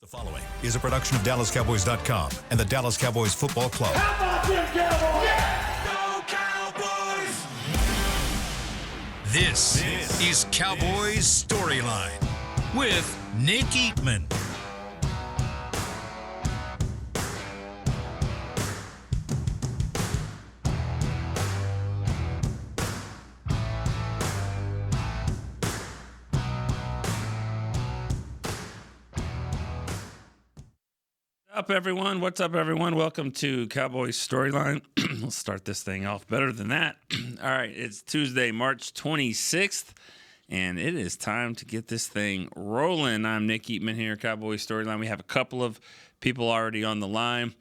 The following is a production of DallasCowboys.com and the Dallas Cowboys Football Club. How about them Cowboys? Yeah! Go Cowboys! This is Cowboys Storyline with Nick Eatman. What's up, everyone? Welcome to Cowboys Storyline. We'll start this thing off better than that. All right, it's Tuesday, March 26th, and it is time to get this thing rolling. I'm Nick Eatman here, Cowboys Storyline. We have a couple of people already on the line.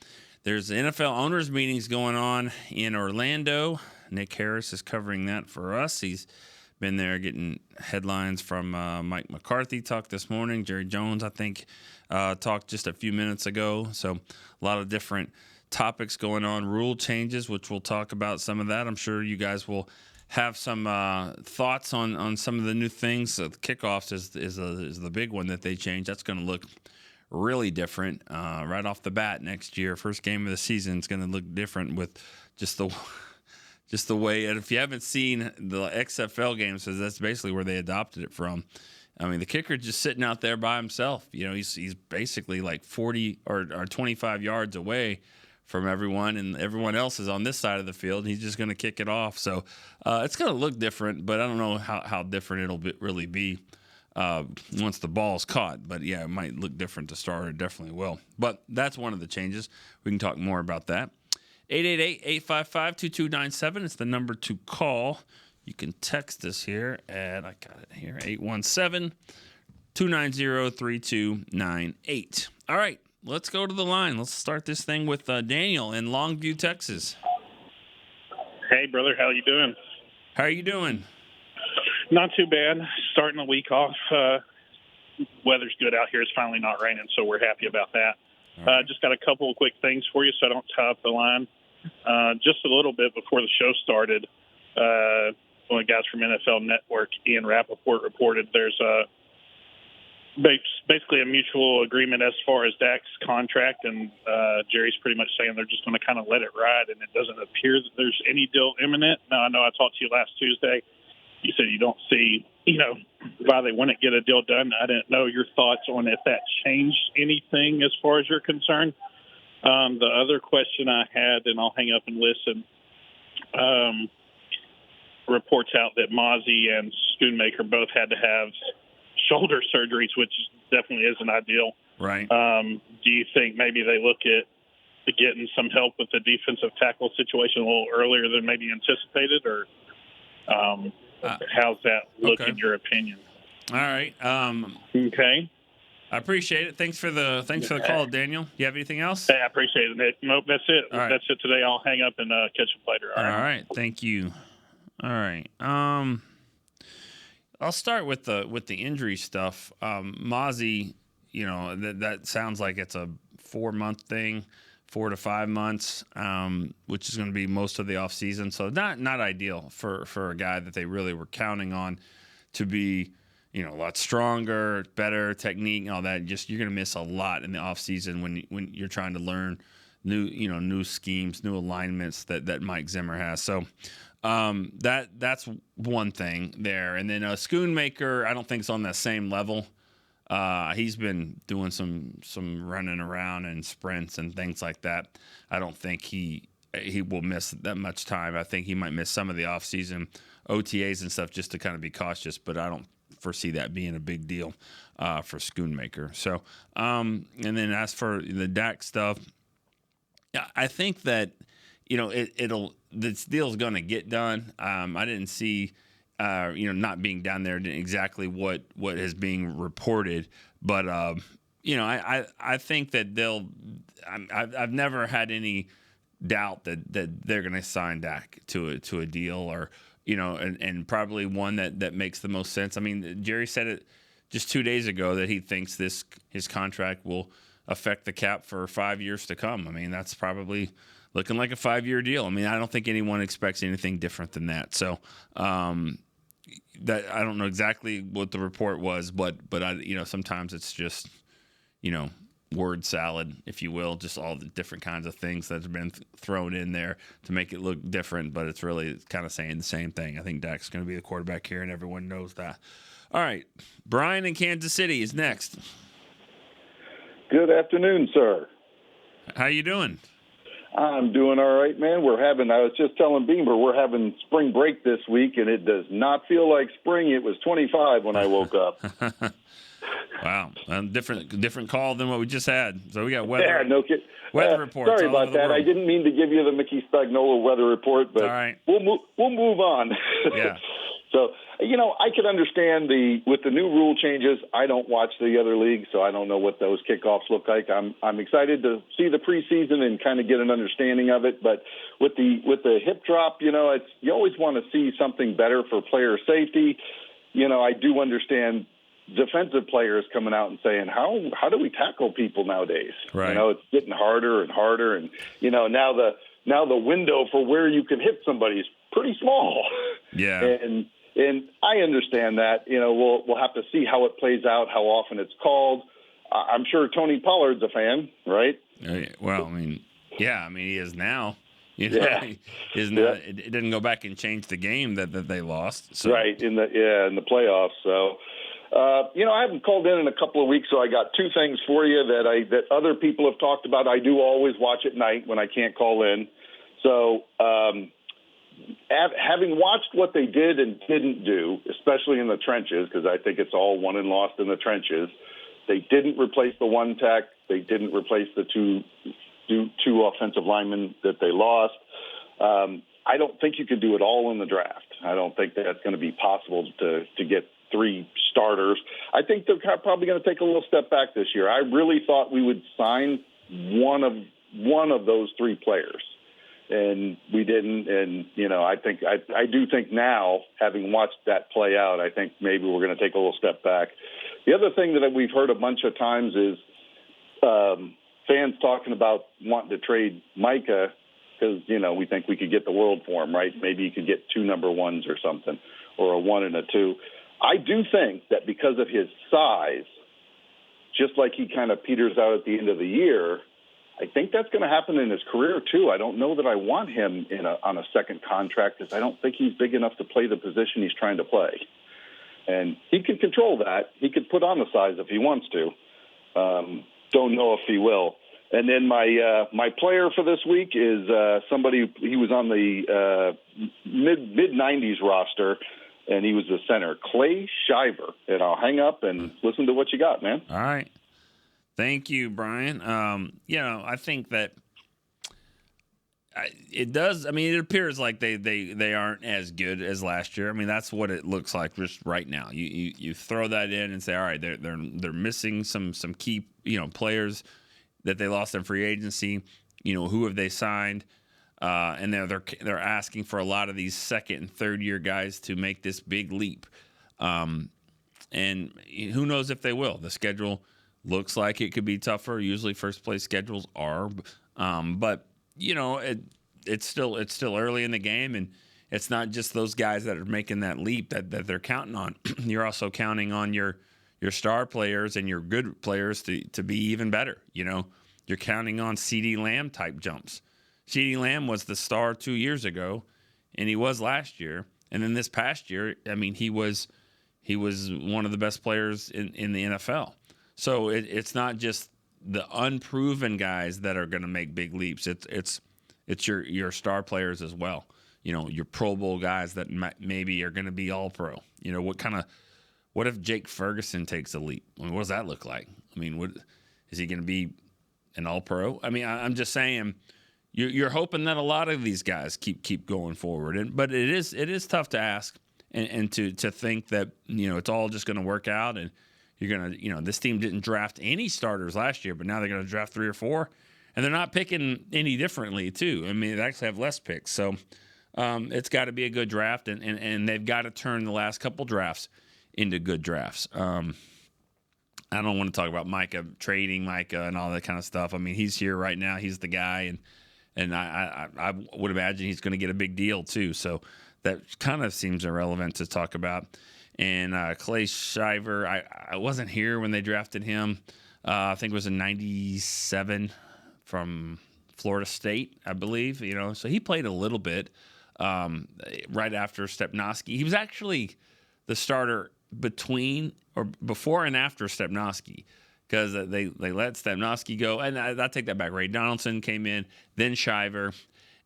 There's the NFL owners meetings going on in Orlando. Nick Harris is covering that for us. He's been there getting headlines from Mike McCarthy talked this morning. Jerry Jones, I think, talked just a few minutes ago. So a lot of different topics going on. Rule changes, which we'll talk about some of that. I'm sure you guys will have some thoughts on some of the new things. The kickoffs is the big one that they changed. That's going to look really different right off the bat next year. First game of the season is going to look different with just the way. And if you haven't seen the XFL games, that's basically where they adopted it from. I mean, the kicker just sitting out there by himself. You know, he's basically like 40 or 25 yards away from everyone, and everyone else is on this side of the field. He's just going to kick it off. So it's going to look different, but I don't know how different it'll really be once the ball's caught. But, yeah, it might look different to start. It definitely will. But that's one of the changes. We can talk more about that. 888-855-2297 is the number to call. You can text us here at, I got it here, 817-290-3298. All right, let's go to the line. Let's start this thing with Daniel in Longview, Texas. Hey, brother. How you doing? How are you doing? Not too bad. Starting the week off. Weather's good out here. It's finally not raining, so we're happy about that. Right. Just got a couple of quick things for you so I don't tie up the line. Just a little bit before the show started, one of the guys from NFL Network, Ian Rappaport, reported there's basically a mutual agreement as far as Dak's contract, and Jerry's pretty much saying they're just going to kind of let it ride, and it doesn't appear that there's any deal imminent. Now, I know I talked to you last Tuesday. You said you don't see, why they wouldn't get a deal done. I didn't know your thoughts on if that changed anything as far as you're concerned. The other question I had, and I'll hang up and listen, reports out that Mozzie and Schoonmaker both had to have shoulder surgeries, which definitely isn't ideal. Right. Do you think maybe they look at getting some help with the defensive tackle situation a little earlier than maybe anticipated, or how's that look in your opinion? All right. Okay. I appreciate it. Thanks for the call, Daniel. You have anything else? Hey, I appreciate it, Nick. Nope, that's it. All right. That's it today. I'll hang up and catch you later. All right. Thank you. All right. I'll start with the injury stuff. Mozzie, that sounds like it's a 4-month thing, 4 to 5 months, which is going to be most of the offseason. So not ideal for a guy that they really were counting on to be, a lot stronger, better technique, and all that. Just you're going to miss a lot in the offseason when you're trying to learn new schemes, new alignments that Mike Zimmer has. So that's one thing there. And then Schoonmaker, I don't think is on that same level. He's been doing some running around and sprints and things like that. I don't think he will miss that much time. I think he might miss some of the offseason OTAs and stuff just to kind of be cautious, but I don't foresee that being a big deal for Schoonmaker. So, and then as for the Dak stuff, I think that, this deal is going to get done. I didn't see, not being down there exactly what is being reported, but I think that I've never had any doubt that they're going to sign Dak to a deal, or and probably one that makes the most sense. I mean, Jerry said it just 2 days ago that he thinks his contract will affect the cap for 5 years to come. I mean, that's probably looking like a 5-year deal. I mean, I don't think anyone expects anything different than that. So that I don't know exactly what the report was, but I, sometimes it's just, word salad, if you will, just all the different kinds of things that have been thrown in there to make it look different, but it's really kind of saying the same thing. I think Dak's going to be the quarterback here, and everyone knows that. All right, Brian in Kansas City is next. Good afternoon, sir. How you doing? I'm doing all right, man. I was just telling Beamer, we're having spring break this week, and it does not feel like spring. It was 25 when I woke up. Wow, different call than what we just had. So we got weather. Yeah, no kid. Weather reports. Sorry all about over the that. world. I didn't mean to give you the Mickey Spagnola weather report, but all right. we'll move on. Yeah. So, I can understand with the new rule changes. I don't watch the other leagues, so I don't know what those kickoffs look like. I'm excited to see the preseason and kind of get an understanding of it. But with the hip drop, you always want to see something better for player safety. I do understand defensive players coming out and saying, how do we tackle people nowadays? Right. It's getting harder and harder, and now the window for where you can hit somebody is pretty small. Yeah. And I understand that. We'll have to see how it plays out, how often it's called. I'm sure Tony Pollard's a fan, right? Well, he is now. Yeah. It didn't go back and change the game that they lost. So. Right in the playoffs. So, I haven't called in a couple of weeks, so I got two things for you that other people have talked about. I do always watch at night when I can't call in. So, having watched what they did and didn't do, especially in the trenches, because I think it's all won and lost in the trenches. They didn't replace the one tech. They didn't replace the two offensive linemen that they lost. I don't think you can do it all in the draft. I don't think that's going to be possible to get three starters. I think they're probably going to take a little step back this year. I really thought we would sign one of those three players, and we didn't. And I do think now, having watched that play out, I think maybe we're going to take a little step back. The other thing that we've heard a bunch of times is fans talking about wanting to trade Micah because we think we could get the world for him, right? Maybe you could get two number ones or something, or a 1 and a 2. I do think that because of his size, just like he kind of peters out at the end of the year, I think that's going to happen in his career too. I don't know that I want him on a second contract because I don't think he's big enough to play the position he's trying to play. And he can control that. He could put on the size if he wants to. Don't know if he will. And then my player for this week is somebody. He was on the mid 90s roster, and he was the center, Clay Shiver. And I'll hang up and listen to what you got, man. All right. Thank you, Brian. I think that it does. I mean, it appears like they aren't as good as last year. I mean, that's what it looks like just right now. You throw that in and say, all right, they're missing some key players that they lost in free agency. Who have they signed? And they're asking for a lot of these second and third year guys to make this big leap. And who knows if they will? The schedule looks like it could be tougher. Usually first place schedules are, but it's still early in the game, and it's not just those guys that are making that leap that they're counting on. You're also counting on your star players and your good players to be even better. You're counting on CeeDee Lamb type jumps. CeeDee Lamb was the star 2 years ago, and he was last year. And then this past year, I mean, he was one of the best players in the NFL. So it's not just the unproven guys that are going to make big leaps. It's your star players as well. Your Pro Bowl guys that maybe are going to be all pro. What if Jake Ferguson takes a leap? I mean, what does that look like? I mean, is he going to be an all pro? I mean, I'm just saying. You're hoping that a lot of these guys keep going forward, but it is tough to ask and to think that it's all just going to work out, and you're gonna this team didn't draft any starters last year, but now they're going to draft 3 or 4, and they're not picking any differently too. I mean, they actually have less picks, so it's got to be a good draft, and they've got to turn the last couple drafts into good drafts. I don't want to talk about trading Micah and all that kind of stuff. I mean, he's here right now, he's the guy, and I would imagine he's going to get a big deal too. So that kind of seems irrelevant to talk about. And Clay Shiver, I wasn't here when they drafted him. I think it was in '97 from Florida State, I believe. So he played a little bit right after Stepnoski. He was actually the starter before and after Stepnoski, because they let Stepnoski go. And I take that back. Ray Donaldson came in, then Shiver.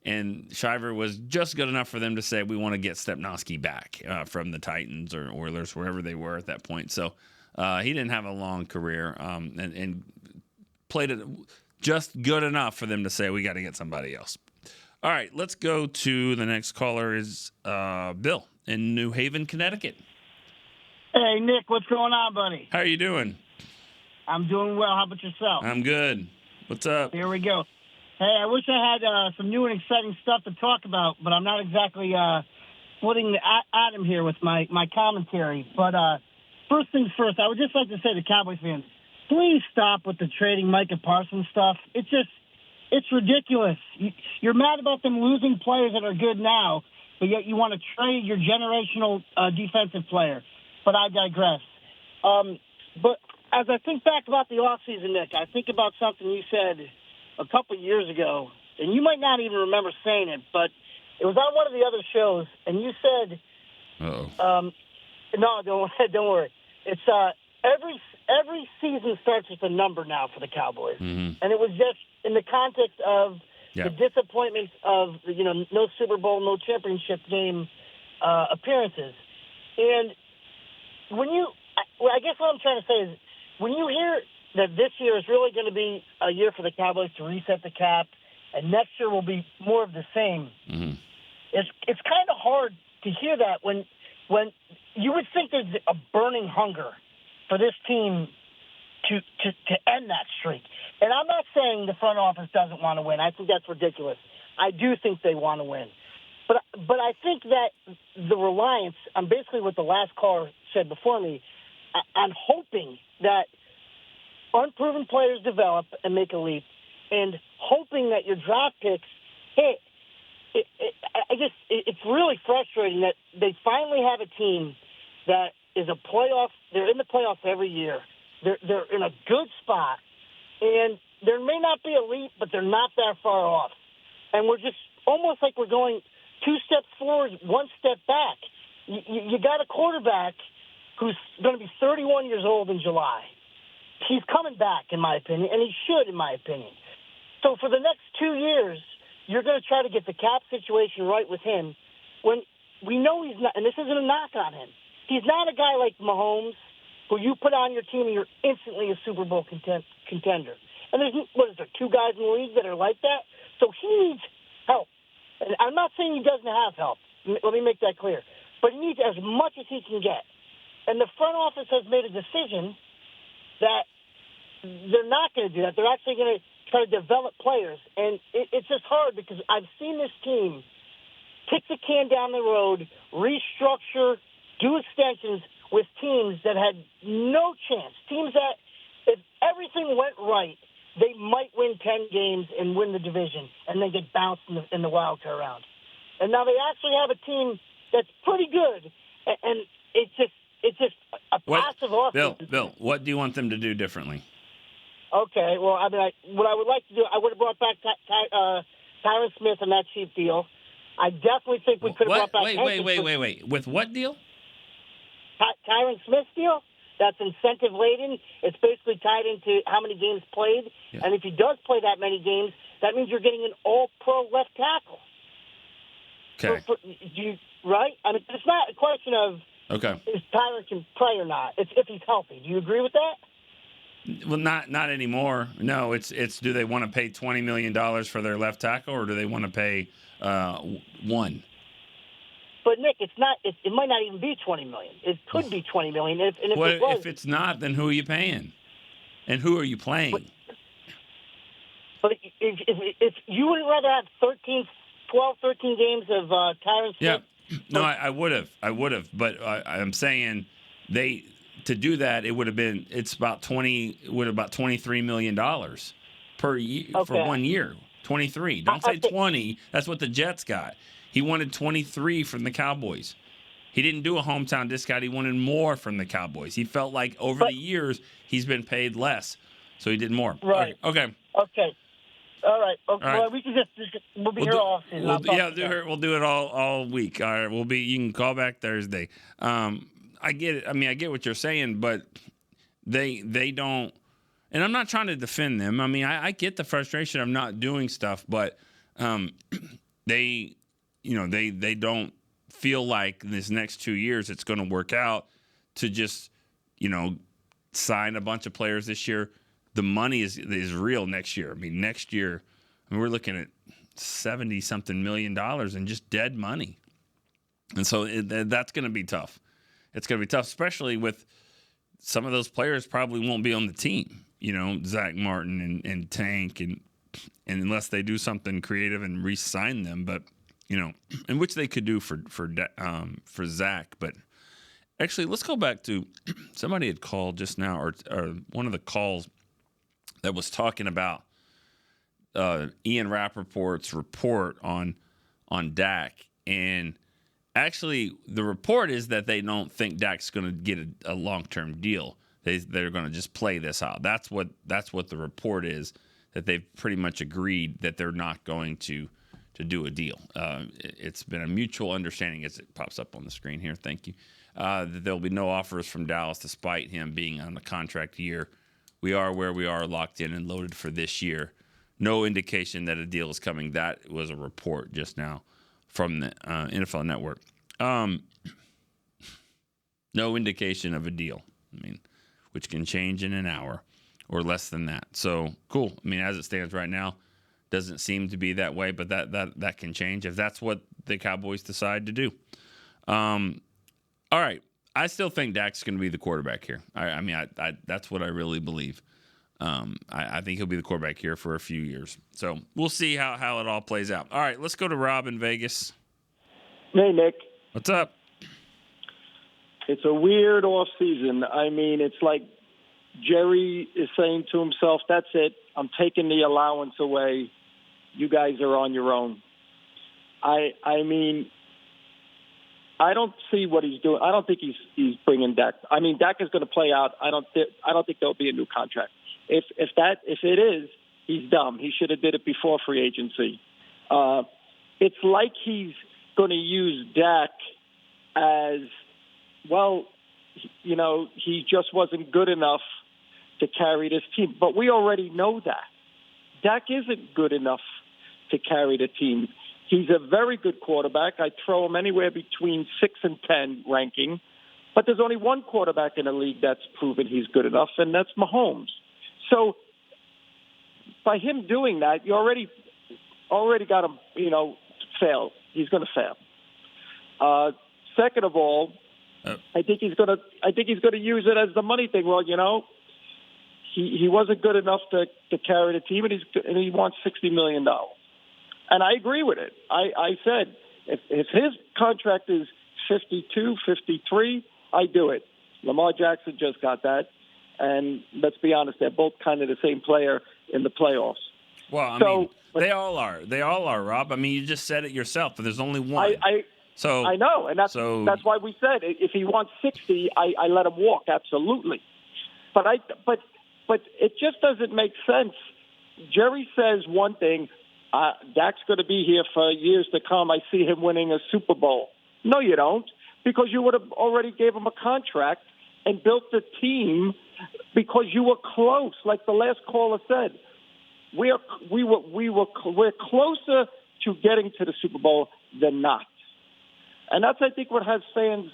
And Shiver was just good enough for them to say, we want to get Stepnoski back from the Titans or Oilers, wherever they were at that point. So he didn't have a long career and played it just good enough for them to say, we got to get somebody else. All right, let's go to the next caller is Bill in New Haven, Connecticut. Hey, Nick, what's going on, buddy? How are you doing? I'm doing well. How about yourself? I'm good. What's up? Here we go. Hey, I wish I had some new and exciting stuff to talk about, but I'm not exactly splitting the atom here with my commentary. But first things first, I would just like to say to Cowboys fans, please stop with the trading Micah Parsons stuff. It's ridiculous. You're mad about them losing players that are good now, but yet you want to trade your generational defensive player. But I digress. But as I think back about the offseason, Nick, I think about something you said a couple of years ago, and you might not even remember saying it, but it was on one of the other shows, and you said, no, don't worry. It's every season starts with a number now for the Cowboys, and it was just in the context of the disappointment of no Super Bowl, no championship game appearances, and I guess what I'm trying to say is when you hear that this year is really going to be a year for the Cowboys to reset the cap, and next year will be more of the same. It's kind of hard to hear that when you would think there's a burning hunger for this team to end that streak. And I'm not saying the front office doesn't want to win. I think that's ridiculous. I do think they want to win. But I think that the reliance on basically what the last caller said before me, I'm hoping that unproven players develop and make a leap, and hoping that your draft picks hit. It's really frustrating that they finally have a team that is a playoff. They're in the playoffs every year. They're in a good spot, and there may not be a leap, but they're not that far off. And we're just almost like we're going 2 steps forward, 1 step back. You got a quarterback who's going to be 31 years old in July. He's coming back, in my opinion, and he should, in my opinion. So for the next 2 years, you're going to try to get the cap situation right with him when we know he's not, and this isn't a knock on him. He's not a guy like Mahomes who you put on your team and you're instantly a Super Bowl contender. And there's 2 guys in the league that are like that? So he needs help. And I'm not saying he doesn't have help. Let me make that clear. But he needs as much as he can get. And the front office has made a decision that they're not going to do that. They're actually going to try to develop players. And it's just hard because I've seen this team kick the can down the road, restructure, do extensions with teams that had no chance. Teams that, if everything went right, they might win 10 games and win the division and then get bounced in the wild card round. And now they actually have a team that's pretty good, and it's just passive offense. Bill, what do you want them to do differently? Okay, well, what I would like to do, I would have brought back Tyron Smith on that cheap deal. I definitely think we could have brought back. Wait. With what deal? Tyron Smith's deal. That's incentive laden. It's basically tied into how many games played, and if he does play that many games, that means you're getting an all-pro left tackle. Okay. Right? I mean, it's not a question of if Tyron can play or not. It's if he's healthy. Do you agree with that? Well, not anymore. No, it's do they want to pay $20 million for their left tackle, or do they want to pay one? But Nick, it's not. It might not even be $20 million. It could be $20 million. If it's not, then who are you paying, and who are you playing? But if you would rather have 13 games of Tyron Smith. Yeah, no, I would have. But I'm saying to do that, it would have been. It's about $23 million per year for 1 year. 23. Don't say 20. That's what the Jets got. He wanted 23 from the Cowboys. He didn't do a hometown discount. He wanted more from the Cowboys. He felt like over the years he's been paid less, so he did more. Right. Okay. Okay. All right. Okay. All right. Well, we can we'll be here all season. We'll do it all week. All right. You can call back Thursday. I get it. I mean, I get what you're saying, but they don't. And I'm not trying to defend them. I mean, I get the frustration of not doing stuff, but they don't feel like this next 2 years it's going to work out to just, sign a bunch of players this year. The money is real next year. I mean, next year, we're looking at $70-something million in just dead money. And so that's going to be tough. It's going to be tough, especially with some of those players probably won't be on the team. Zach Martin and Tank, and unless they do something creative and re-sign them, but and which they could do for Zach. But actually, let's go back to somebody had called just now, or one of the calls that was talking about Ian Rappaport's report on Dak, and actually the report is that they don't think Dak's going to get a long-term deal. They're going to just play this out. That's what the report is, that they've pretty much agreed that they're not going to do a deal. It's been a mutual understanding, as it pops up on the screen here. Thank you. That there'll be no offers from Dallas despite him being on the contract year. We are where we are, locked in and loaded for this year. No indication that a deal is coming. That was a report just now from the NFL Network. No indication of a deal. I mean, which can change in an hour or less than that. So, cool. I mean, as it stands right now, doesn't seem to be that way, but that can change if that's what the Cowboys decide to do. All right. I still think Dak's going to be the quarterback here. I mean, that's what I really believe. I think he'll be the quarterback here for a few years. So we'll see how it all plays out. All right, let's go to Rob in Vegas. Hey, Nick. What's up? It's a weird off season. I mean, it's like Jerry is saying to himself, that's it. I'm taking the allowance away. You guys are on your own. I mean, I don't see what he's doing. I don't think he's bringing Dak. I mean, Dak is going to play out. I don't think there'll be a new contract. If it is, he's dumb. He should have did it before free agency. It's like he's going to use Dak as, well, he just wasn't good enough to carry this team. But we already know that. Dak isn't good enough to carry the team. He's a very good quarterback. I throw him anywhere between 6 and 10 ranking. But there's only one quarterback in the league that's proven he's good enough, and that's Mahomes. So by him doing that, you already got him, fail. He's going to fail. Second of all, I think he's going to use it as the money thing. Well, he wasn't good enough to carry the team, and he wants $60 million. And I agree with it. I said, if his contract is 52, 53, I do it. Lamar Jackson just got that. And let's be honest, they're both kind of the same player in the playoffs. Well, I mean, they all are. They all are, Rob. I mean, you just said it yourself, but there's only one. I know, and that's why we said if he wants 60, I let him walk, absolutely. But it just doesn't make sense. Jerry says one thing, Dak's going to be here for years to come. I see him winning a Super Bowl. No, you don't, because you would have already gave him a contract and built the team because you were close. Like the last caller said, we're closer to getting to the Super Bowl than not. And that's, I think, what has fans,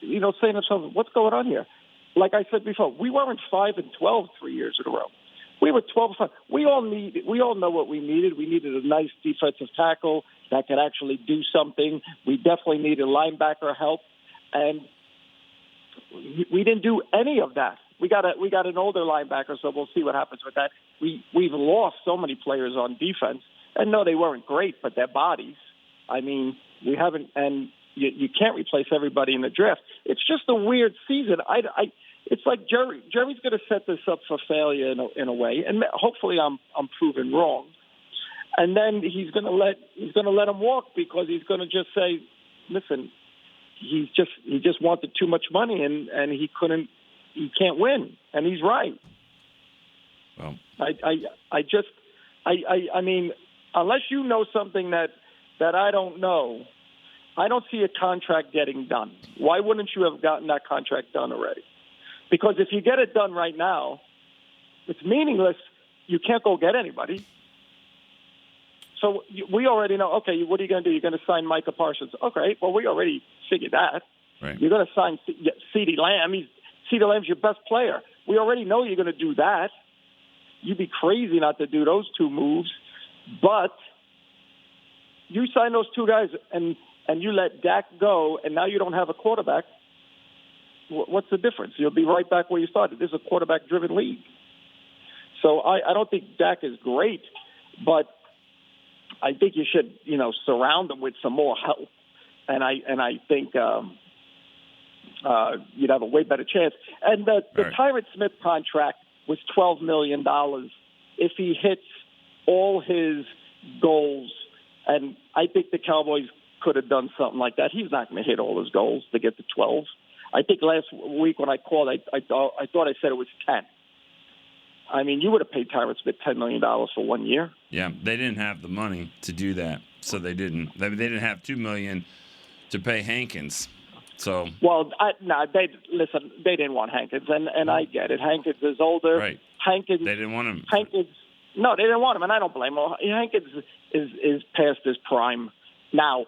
saying to themselves, what's going on here? Like I said before, we weren't 5-12 3 years in a row. We were 12-5. We all know what we needed. We needed a nice defensive tackle that could actually do something. We definitely needed linebacker help, and we didn't do any of that. We got an older linebacker, so we'll see what happens with that. We've lost so many players on defense, and no, they weren't great, but their bodies. I mean, we haven't, and you can't replace everybody in the draft. It's just a weird season. It's like Jerry's going to set this up for failure in a way, and hopefully I'm proven wrong. And then he's going to let him walk because he's going to just say, listen, he just wanted too much money, and he can't win, and he's right. Well, I mean, unless you know something that I don't know, I don't see a contract getting done. Why wouldn't you have gotten that contract done already? Because if you get it done right now, it's meaningless. You can't go get anybody. So we already know, okay, what are you going to do? You're going to sign Micah Parsons. Okay, well, we already figured that. Right. You're going to sign CeeDee Lamb. CeeDee Lamb's your best player. We already know you're going to do that. You'd be crazy not to do those two moves. But you sign those two guys and you let Dak go, and now you don't have a quarterback. What's the difference? You'll be right back where you started. This is a quarterback-driven league. So I don't think Dak is great, but I think you should, surround him with some more help. And I think you'd have a way better chance. And the Tyron Smith contract was $12 million if he hits all his goals. And I think the Cowboys could have done something like that. He's not going to hit all his goals to get to 12. I think last week when I called, I thought I said it was 10. I mean, you would have paid Tyron Smith $10 million for 1 year. Yeah, they didn't have the money to do that, so they didn't. They didn't have $2 million to pay Hankins. So they didn't want Hankins, and I get it. Hankins is older. Right. Hankins. They didn't want him. No, they didn't want him, and I don't blame him. Hankins is past his prime now.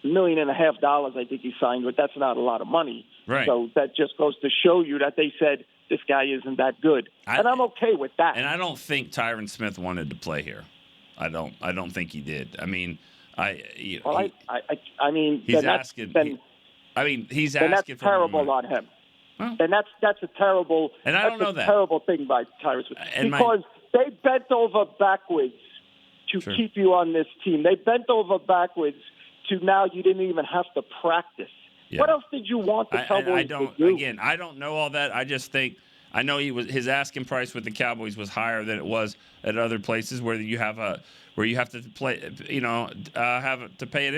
$1.5 million, I think he signed with. That's not a lot of money. Right. So that just goes to show you that they said this guy isn't that good, and I'm okay with that. And I don't think Tyron Smith wanted to play here. I don't think he did. I mean, he's asking. He's asking. That's terrible on him. Well, and that's a terrible. And I don't know that terrible thing by Tyron Smith because they bent over backwards to keep you on this team. They bent over backwards to now you didn't even have to practice. Yeah. What else did you want the Cowboys to do? Again, I don't know all that. I just think I know his asking price with the Cowboys was higher than it was at other places where you have to play, have to pay a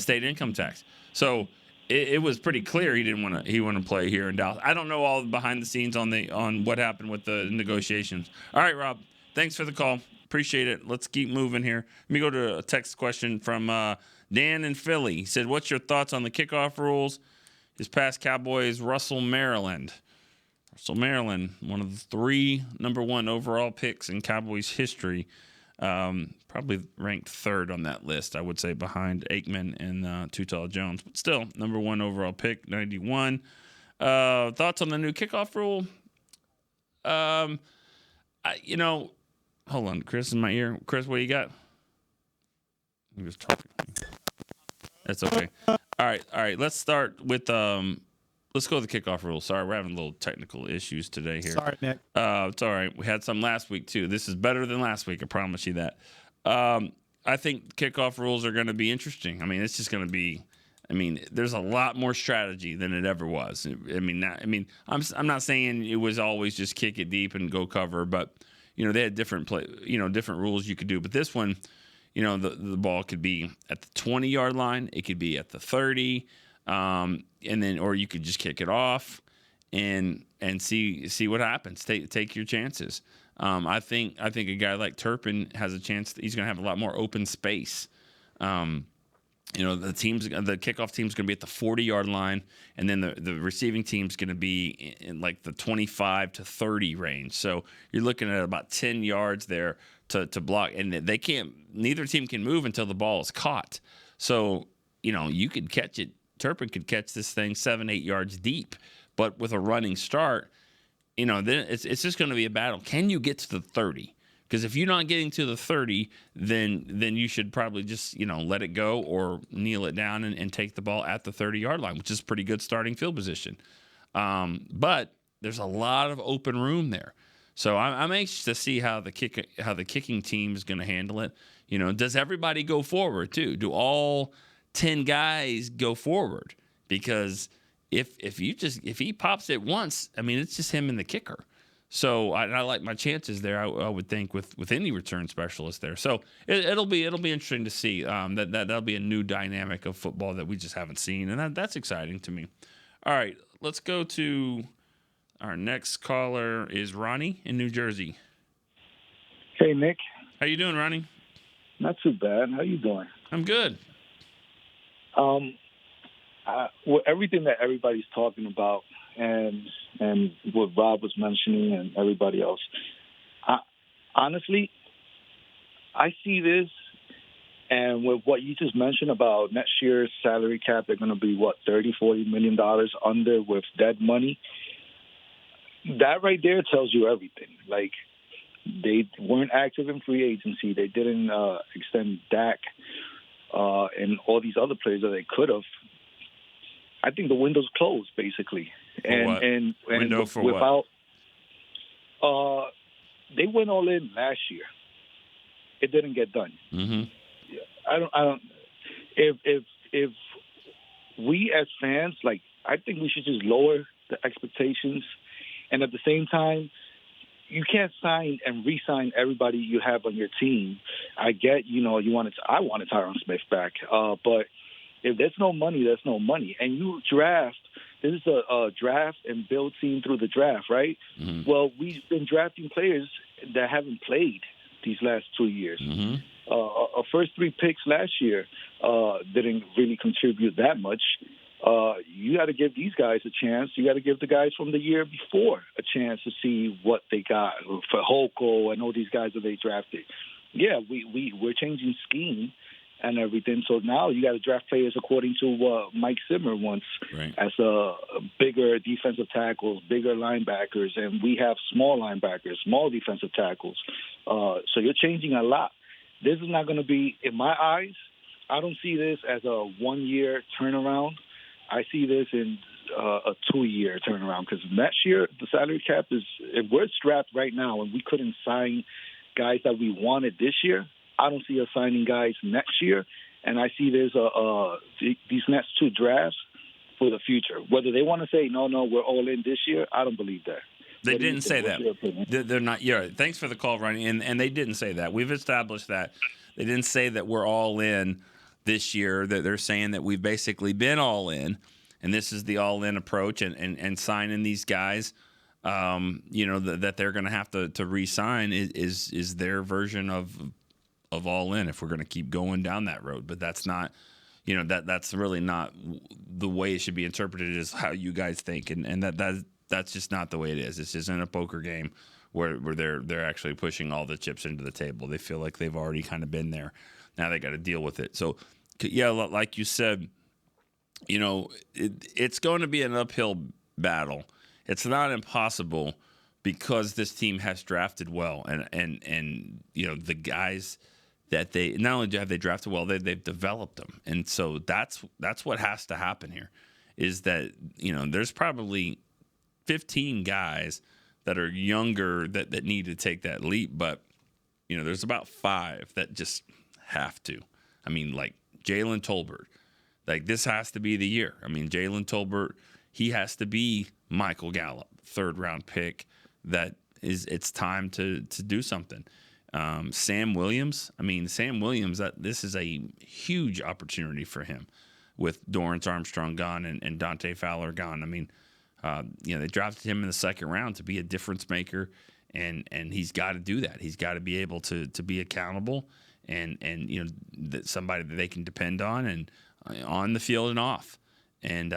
state income tax. So it was pretty clear he didn't want to play here in Dallas. I don't know all behind the scenes on what happened with the negotiations. All right, Rob, thanks for the call. Appreciate it. Let's keep moving here. Let me go to a text question from Dan in Philly. He said, what's your thoughts on the kickoff rules? His past Cowboys, Russell Maryland. Russell Maryland, one of the 3 number 1 overall picks in Cowboys history. Probably ranked 3rd on that list, I would say, behind Aikman and Tuttle Jones. But still, number 1 overall pick, 91. Thoughts on the new kickoff rule? Hold on, Chris, in my ear. Chris, what do you got? He was talking. That's okay. All right. Let's start with let's go to the kickoff rule. Sorry, we're having a little technical issues today here. Sorry, Nick. It's all right. We had some last week too. This is better than last week. I promise you that. I think kickoff rules are going to be interesting. I mean, it's just going to be. I mean, there's a lot more strategy than it ever was. I'm not saying it was always just kick it deep and go cover, but they had different different rules you could do. But this one. The ball could be at the 20-yard line. It could be at the 30, or you could just kick it off and see what happens. Take your chances. I think a guy like Turpin has a chance. He's going to have a lot more open space. The kickoff team's going to be at the 40-yard line, and then the receiving team's going to be in like the 25 to 30 range. So you're looking at about 10 yards there to block, and neither team can move until the ball is caught. So, you could catch it. Turpin could catch this thing 7-8 yards deep, but with a running start, then it's just going to be a battle. Can you get to the 30? Because if you're not getting to the 30, then you should probably just, let it go or kneel it down and take the ball at the 30-yard line, which is pretty good starting field position. But there's a lot of open room there. So I'm anxious to see how the kicking team is going to handle it. Does everybody go forward too? Do all 10 guys go forward? Because if he pops it once, I mean, it's just him and the kicker. So I like my chances there. I would think with any return specialist there. So it'll be interesting to see. That'll be a new dynamic of football that we just haven't seen, and that's exciting to me. All right, let's go to our next caller. Is Ronnie in New Jersey? Hey, Nick. How you doing, Ronnie? Not too bad. How you doing? I'm good. Well, everything that everybody's talking about and what Rob was mentioning and everybody else, honestly, I see this, and with what you just mentioned about next year's salary cap, they're going to be, $30-40 million under with dead money. That right there tells you everything. Like, they weren't active in free agency. They didn't extend Dak and all these other players that they could have. I think the window's closed, basically. And window for without, what? They went all in last year. It didn't get done. Mm-hmm. I don't. If we as fans, like, I think we should just lower the expectations, and at the same time, you can't sign and re-sign everybody you have on your team. I get, I wanted Tyron Smith back, but if there's no money, there's no money. And you draft, this is a draft and build team through the draft, right? Mm-hmm. Well, we've been drafting players that haven't played these last 2 years. Mm-hmm. Our first 3 picks last year didn't really contribute that much. You got to give these guys a chance. You got to give the guys from the year before a chance to see what they got for Holko and all these guys that they drafted. Yeah, we're changing scheme and everything. So now you got to draft players according to what Mike Zimmer wants, right, as bigger defensive tackles, bigger linebackers, and we have small linebackers, small defensive tackles. So you're changing a lot. This is not going to be, in my eyes, I don't see this as a 1-year turnaround. I see this in a 2-year turnaround, because next year the salary cap is, if we're strapped right now and we couldn't sign guys that we wanted this year, I don't see us signing guys next year. And I see there's these next 2 drafts for the future. Whether they want to say, no, we're all in this year, I don't believe that. They didn't say that. They're not. Yeah. Thanks for the call, Ronnie. And they didn't say that. We've established that. They didn't say that we're all in this year. That they're saying that we've basically been all in, and this is the all-in approach, and signing these guys, that they're going to have to re-sign is their version of all in if we're going to keep going down that road. But that's not, that's really not the way it should be interpreted, is how you guys think, and that's just not the way it is. This isn't a poker game where they're actually pushing all the chips into the table. They feel like they've already kind of been there. Now they got to deal with it. So, yeah, like you said, it's going to be an uphill battle. It's not impossible, because this team has drafted well, and the guys that they not only have they drafted well, they've developed them, and so that's what has to happen here. Is that there's probably 15 guys that are younger that need to take that leap, but there's about 5 that just have to. I mean, like Jalen Tolbert, like this has to be the year. I mean, Jalen Tolbert, he has to be Michael Gallup, 3rd round pick. It's time to do something. Sam Williams, this is a huge opportunity for him with Dorrance Armstrong gone and Dante Fowler gone. I mean, they drafted him in the 2nd round to be a difference maker, and he's got to do that. He's got to be able to be accountable and somebody that they can depend on, and on the field and off, and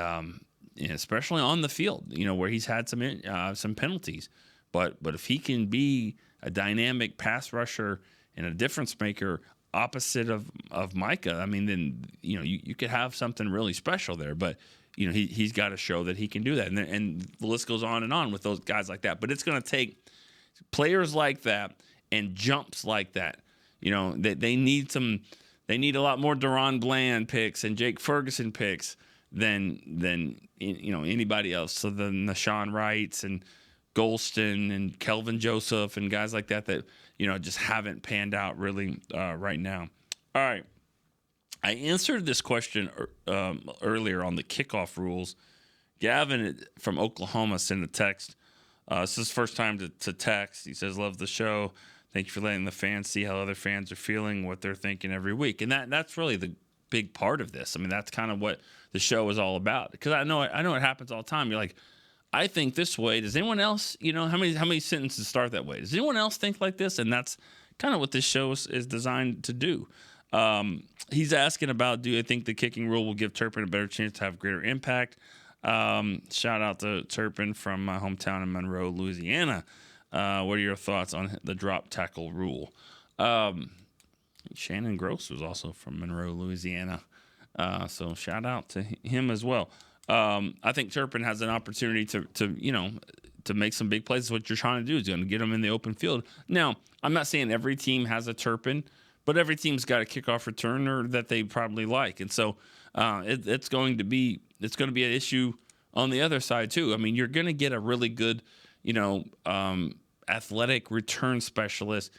especially on the field, where he's had some penalties. But if he can be a dynamic pass rusher and a difference maker opposite of Micah, then you could have something really special there. But he's got to show that he can do that, and the list goes on and on with those guys like that. But it's going to take players like that and jumps like that. They need some. They need a lot more Deron Bland picks and Jake Ferguson picks than anybody else. So the Nashawn Wrights and Golston and Kelvin Joseph and guys like that just haven't panned out really right now. All right. I answered this question earlier on the kickoff rules. Gavin from Oklahoma sent a text This is his first time to text. He says, "Love the show. Thank you for letting the fans see how other fans are feeling, what they're thinking every week." And that's really the big part of this. I mean, that's kind of what the show is all about. Because I know it happens all the time. You're like, I think this way. Does anyone else? How many sentences start that way? Does anyone else think like this? And that's kind of what this show is designed to do. He's asking about, do you think the kicking rule will give Turpin a better chance to have greater impact? Shout out to Turpin from my hometown in Monroe, Louisiana. What are your thoughts on the drop tackle rule? Shannon Gross was also from Monroe, Louisiana. So shout out to him as well. I think Turpin has an opportunity to make some big plays. What you're trying to do is going to get them in the open field. Now, I'm not saying every team has a Turpin, but every team's got a kickoff returner that they probably like. And so it's going to be an issue on the other side too. I mean, you're going to get a really good, athletic return specialist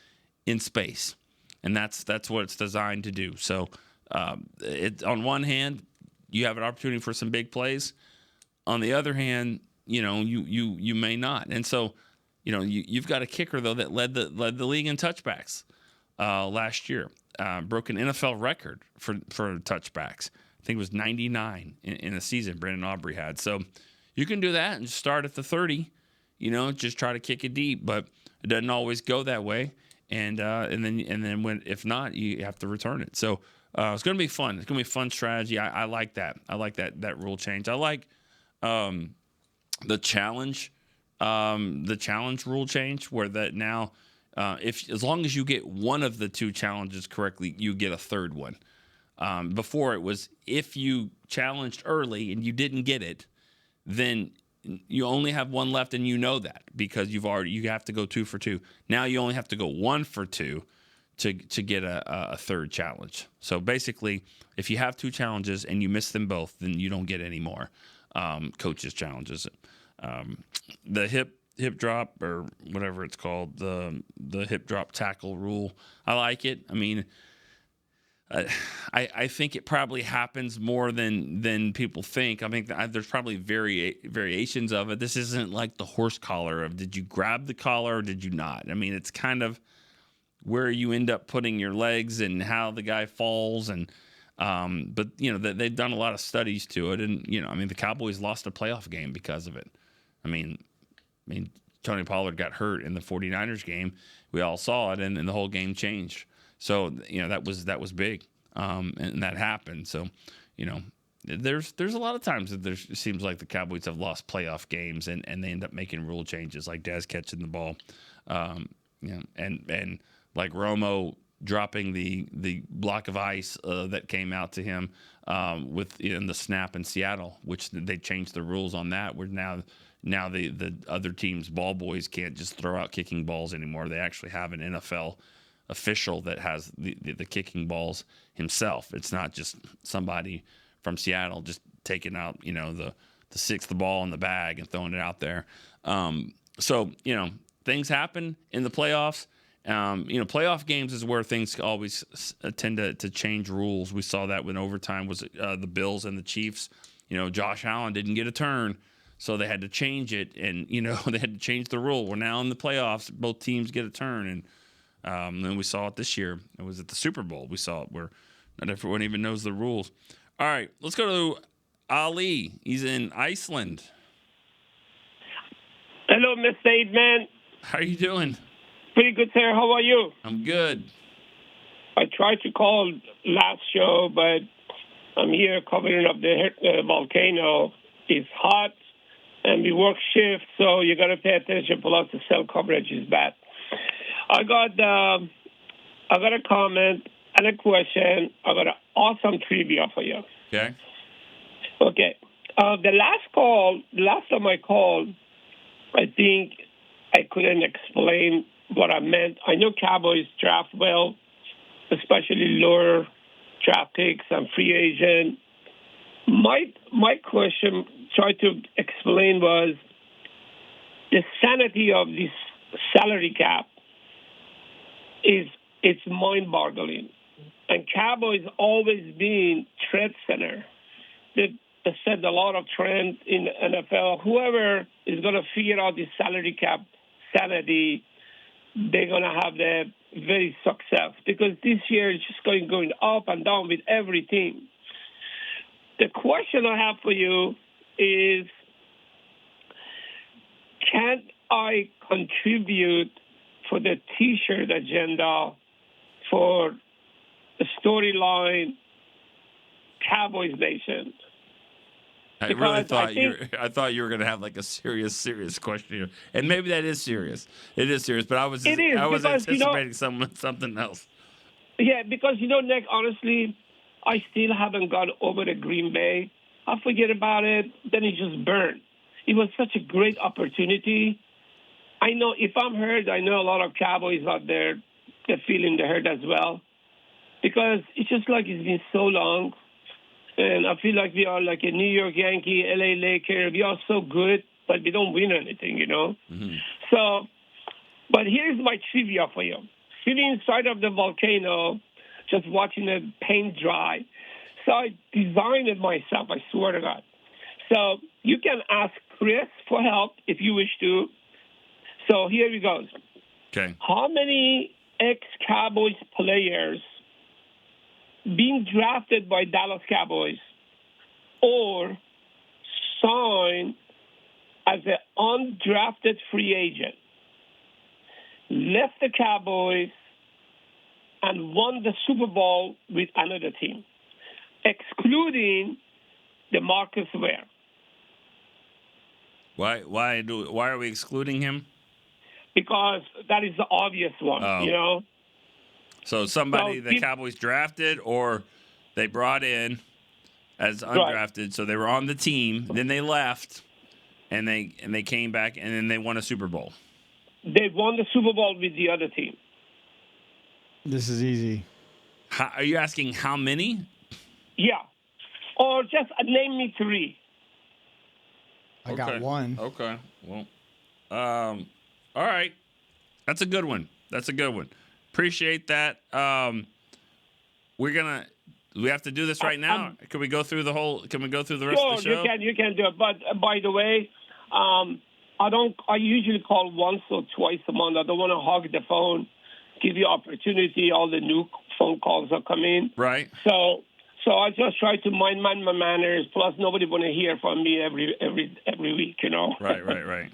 in space. And that's what it's designed to do. So on one hand, you have an opportunity for some big plays. On the other hand, you may not. And so, you've got a kicker though that led the league in touchbacks last year. Broke an NFL record for touchbacks. I think it was 99 in a season Brandon Aubrey had. So you can do that and start at the 30. Just try to kick it deep, but it doesn't always go that way. And then when if not, you have to return it. So it's going to be fun. It's going to be a fun strategy. I like that. I like that rule change. I like the challenge rule change, where that now as long as you get one of the two challenges correctly, you get a third one. Before it was if you challenged early and you didn't get it, then you only have one left, and that because you have to go 2 for 2. Now you only have to go 1 for 2 to get a third challenge. So basically, if you have 2 challenges and you miss them both, then you don't get any more coaches challenges. The hip drop, or whatever it's called, the hip drop tackle rule, I like it. I mean, I think it probably happens more than people think. I mean, there's probably variations of it. This isn't like the horse collar of did you grab the collar or did you not? I mean, it's kind of where you end up putting your legs and how the guy falls. And but they've done a lot of studies to it. And the Cowboys lost a playoff game because of it. I mean, Tony Pollard got hurt in the 49ers game. We all saw it, and the whole game changed. So that was big, and that happened. So there's a lot of times that it seems like the Cowboys have lost playoff games, and they end up making rule changes, like Daz catching the ball, and like Romo dropping the block of ice that came out to him in the snap in Seattle, which they changed the rules on that. Where now the other team's ball boys can't just throw out kicking balls anymore. They actually have an NFL official that has the kicking balls himself. It's not just somebody from Seattle just taking out the sixth ball in the bag and throwing it out there. So things happen in the playoffs. Playoff games is where things always tend to change rules. We saw that when overtime was the Bills and the Chiefs. Josh Allen didn't get a turn, so they had to change it, and they had to change the rule. We're now in the playoffs; both teams get a turn, and then we saw it this year. It was at the Super Bowl. We saw it where not everyone even knows the rules. All right, let's go to Ali. He's in Iceland. Hello, Mr. Aidman. How are you doing? Pretty good, sir. How are you? I'm good. I tried to call last show, but I'm here covering up the volcano. It's hot, and we work shifts, so you got to pay attention. Plus, the cell coverage is bad. I got a comment and a question. I got an awesome trivia for you. Okay. Okay. The last time I called, I think I couldn't explain what I meant. I know Cowboys draft well, especially lower draft picks and free agent. My question, try to explain, was the sanity of this salary cap. It's mind-boggling. And Cowboys always been threat center. The has set a lot of trend in the NFL. Whoever is going to figure out this salary cap sanity, they're going to have the very success, because this year is just going up and down with every team. The question I have for you is, can I contribute for the T-shirt agenda for the StoryLine Cowboys Nation? I really thought I thought you were going to have like a serious question here, and maybe that is serious. It is serious, but I was anticipating something else. Yeah, because Nick, honestly, I still haven't got over the Green Bay. I forget about it. Then it just burned. It was such a great opportunity. I know if I'm hurt, I know a lot of Cowboys out there, they're feeling the hurt as well, because it's just like it's been so long. And I feel like we are like a New York Yankee, LA Laker. We are so good, but we don't win anything, Mm-hmm. So, but here's my trivia for you. Sitting inside of the volcano, just watching the paint dry. So I designed it myself, I swear to God. So you can ask Chris for help if you wish to. So here we go. Okay. How many ex-Cowboys players being drafted by Dallas Cowboys or signed as an undrafted free agent left the Cowboys and won the Super Bowl with another team, excluding DeMarcus Ware? Why are we excluding him? Because that is the obvious one, So somebody the Cowboys drafted or they brought in as undrafted, right. So they were on the team, then they left, and they came back, and then they won a Super Bowl. They won the Super Bowl with the other team. This is easy. Are you asking how many? Yeah. Or just name me three. I got one. Okay. Well, all right. That's a good one. Appreciate that. We have to do this right now. Can we go through the rest of the show? You can do it. But by the way, I usually call once or twice a month. I don't want to hog the phone, give you opportunity. All the new phone calls are coming. Right. So I just try to mind my manners. Plus, nobody want to hear from me every week, Right.